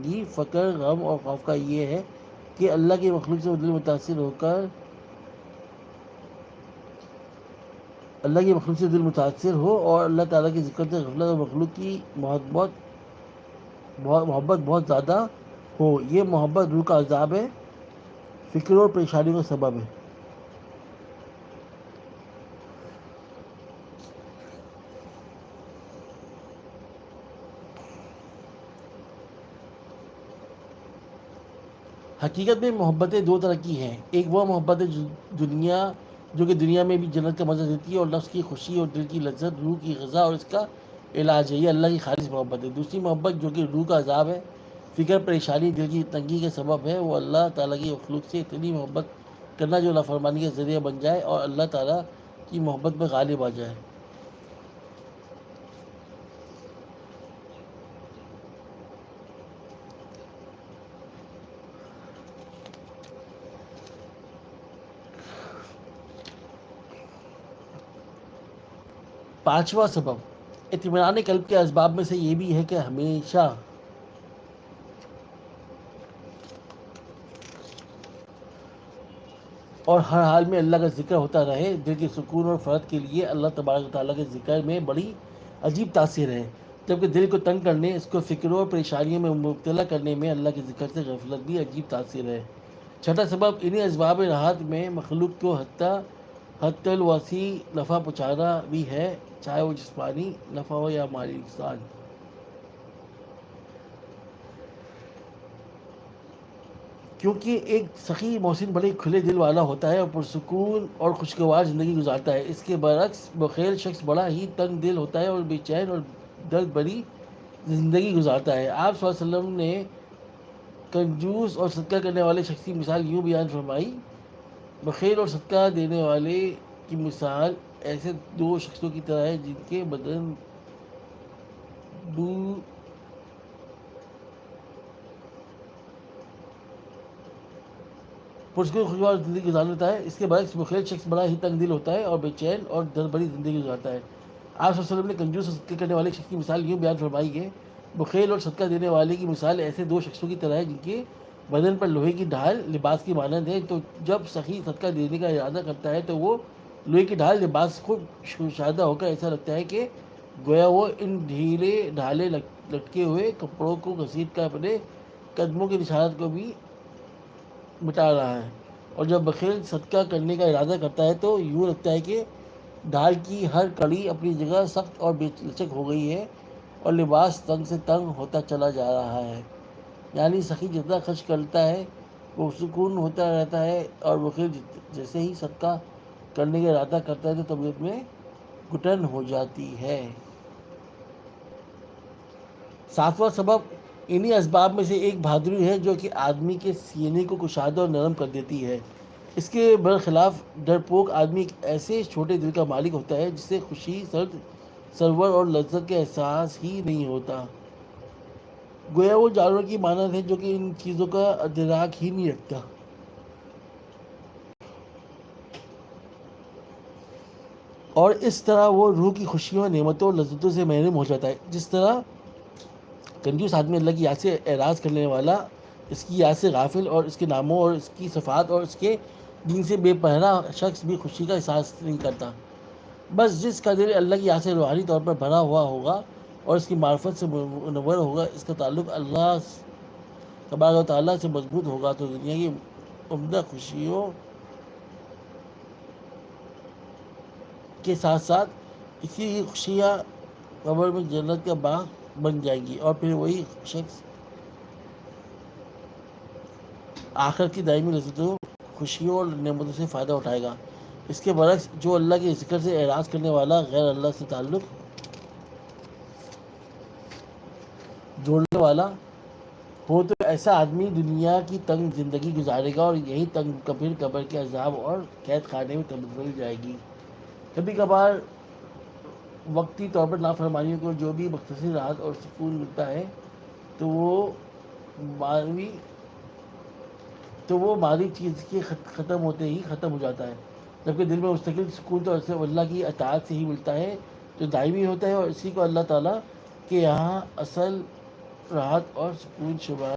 تنگی، فقر، غم اور خوف کا یہ ہے کہ اللہ کی مخلوق سے دل متاثر ہو اور اللہ تعالیٰ کی ذکر سے غفلت اور مخلوق کی محبت بہت زیادہ ہو۔ یہ محبت روح کا عذاب ہے، فکر اور پریشانی کا سبب ہے۔ حقیقت میں محبتیں دو طرح کی ہیں، ایک وہ محبت ہے جو کہ دنیا میں بھی جنت کا مزہ دیتی ہے اور نفس کی خوشی اور دل کی لذت، روح کی غذا اور اس کا علاج ہے، یہ اللہ کی خالص محبت ہے۔ دوسری محبت جو کہ روح کا عذاب ہے، فکر، پریشانی، دل کی تنگی کے سبب ہے، وہ اللہ تعالیٰ کی مخلوق سے اتنی محبت کرنا جو نافرمانی کا ذریعہ بن جائے اور اللہ تعالیٰ کی محبت میں غالب آ جائے۔ 5واں سبب اطمینان قلب کے اسباب میں سے یہ بھی ہے کہ ہمیشہ اور ہر حال میں اللہ کا ذکر ہوتا رہے۔ دل کے سکون اور فرحت کے لیے اللہ تبارک و تعالیٰ کے ذکر میں بڑی عجیب تاثیر ہے، جبکہ دل کو تنگ کرنے، اس کو فکروں اور پریشانیوں میں مبتلا کرنے میں اللہ کے ذکر سے غفلت بھی عجیب تاثیر ہے۔ چھٹا سبب انہی اسباب راحت میں مخلوق کو حتی الوسیع نفع پہنچانا بھی ہے، چاہے وہ جسمانی نفع ہو یا مالی نقصان۔ کیونکہ ایک سخی محسن بڑے کھلے دل والا ہوتا ہے اور پرسکون اور خوشگوار زندگی گزارتا ہے، اس کے برعکس بخیل شخص بڑا ہی تنگ دل ہوتا ہے اور بے چین اور درد بھری زندگی گزارتا ہے۔ آپ صلی اللہ علیہ وسلم نے کنجوس اور صدقہ کرنے والے شخص کی مثال یوں بیان فرمائی: بخیل اور صدقہ دینے والے کی مثال ایسے دو شخصوں کی طرح ہے جن کے بدن پرسکون خوشگوار زندگی گزار لیتا ہے، اس کے برعکس بخیل شخص بڑا ہی تنگ دل ہوتا ہے اور بے چین اور درد بھری زندگی گزارتا ہے۔ آپ صلی اللہ علیہ وسلم نے کنجوس اور صدقہ کرنے والے شخص کی مثال یوں بیان فرمائی ہے: بخیل اور صدقہ دینے والے کی مثال ایسے دو شخصوں کی طرح ہے جن کے بدن پر لوہے کی ڈھال لباس کی مانند ہے، تو جب سخی صدقہ دینے کا ارادہ کرتا ہے تو وہ لوہے کی ڈھال لباس خود شادہ ہو کر ایسا لگتا ہے کہ گویا وہ ان ڈھالے لٹکے ہوئے کپڑوں کو گھسیٹ کر اپنے قدموں کے نشانات کو بھی مٹا رہا ہے، اور جب بخیل صدقہ کرنے کا ارادہ کرتا ہے تو یوں لگتا ہے کہ ڈھال کی ہر کڑی اپنی جگہ سخت اور بے لچک ہو گئی ہے اور لباس تنگ سے تنگ ہوتا چلا جا رہا ہے۔ یعنی سخی جتنا خرچ کرتا ہے وہ سکون ہوتا رہتا ہے، اور بخیل جیسے ہی صدقہ کرنے کا ارادہ کرتا ہے تو طبیعت میں گھٹن ہو جاتی ہے۔ 7واں سبب انہی اسباب میں سے ایک بہادری ہے جو کہ آدمی کے سینے کو کشادہ اور نرم کر دیتی ہے۔ اس کے برخلاف ڈرپوک آدمی ایک ایسے چھوٹے دل کا مالک ہوتا ہے جسے خوشی، سرور اور لذت کا احساس ہی نہیں ہوتا، گویا وہ جانور کی مانند ہے جو کہ ان چیزوں کا ادراک ہی نہیں رکھتا۔ اور اس طرح وہ روح کی خوشیوں، نعمتوں اور لذتوں سے محروم ہو جاتا ہے۔ جس طرح کنجوس آدمی اللہ کی یاد سے اعراض کرنے والا، اس کی یاد سے غافل اور اس کے ناموں اور اس کی صفات اور اس کے دین سے بے پناہ شخص بھی خوشی کا احساس نہیں کرتا۔ بس جس کا دل اللہ کی یاد سے روحانی طور پر بھرا ہوا ہوگا اور اس کی معرفت سے منور ہوگا، اس کا تعلق اللہ تبارک و تعالیٰ سے مضبوط ہوگا، تو دنیا کی عمدہ خوشیوں کے ساتھ ساتھ اسی کی خوشیاں قبر میں جنت کا باغ بن جائیں گی، اور پھر وہی شخص آخرت کی دائمی لذتوں، خوشیوں اور نعمتوں سے فائدہ اٹھائے گا۔ اس کے برعکس جو اللہ کے ذکر سے اعراض کرنے والا، غیر اللہ سے تعلق جوڑنے والا ہو، تو ایسا آدمی دنیا کی تنگ زندگی گزارے گا اور یہی تنگ پھر قبر کے عذاب اور قید خانے میں تبدیل جائے گی۔ کبھی کبھار وقتی طور پر نافرمانیوں کو جو بھی مختصر راحت اور سکون ملتا ہے تو وہ ماضی چیز کے ختم ہوتے ہی ختم ہو جاتا ہے، جبکہ دل میں مستقل سکون تو اسے اللہ کی اطاعت سے ہی ملتا ہے جو دائمی ہوتا ہے، اور اسی کو اللہ تعالیٰ کے یہاں اصل راحت اور سکون شمار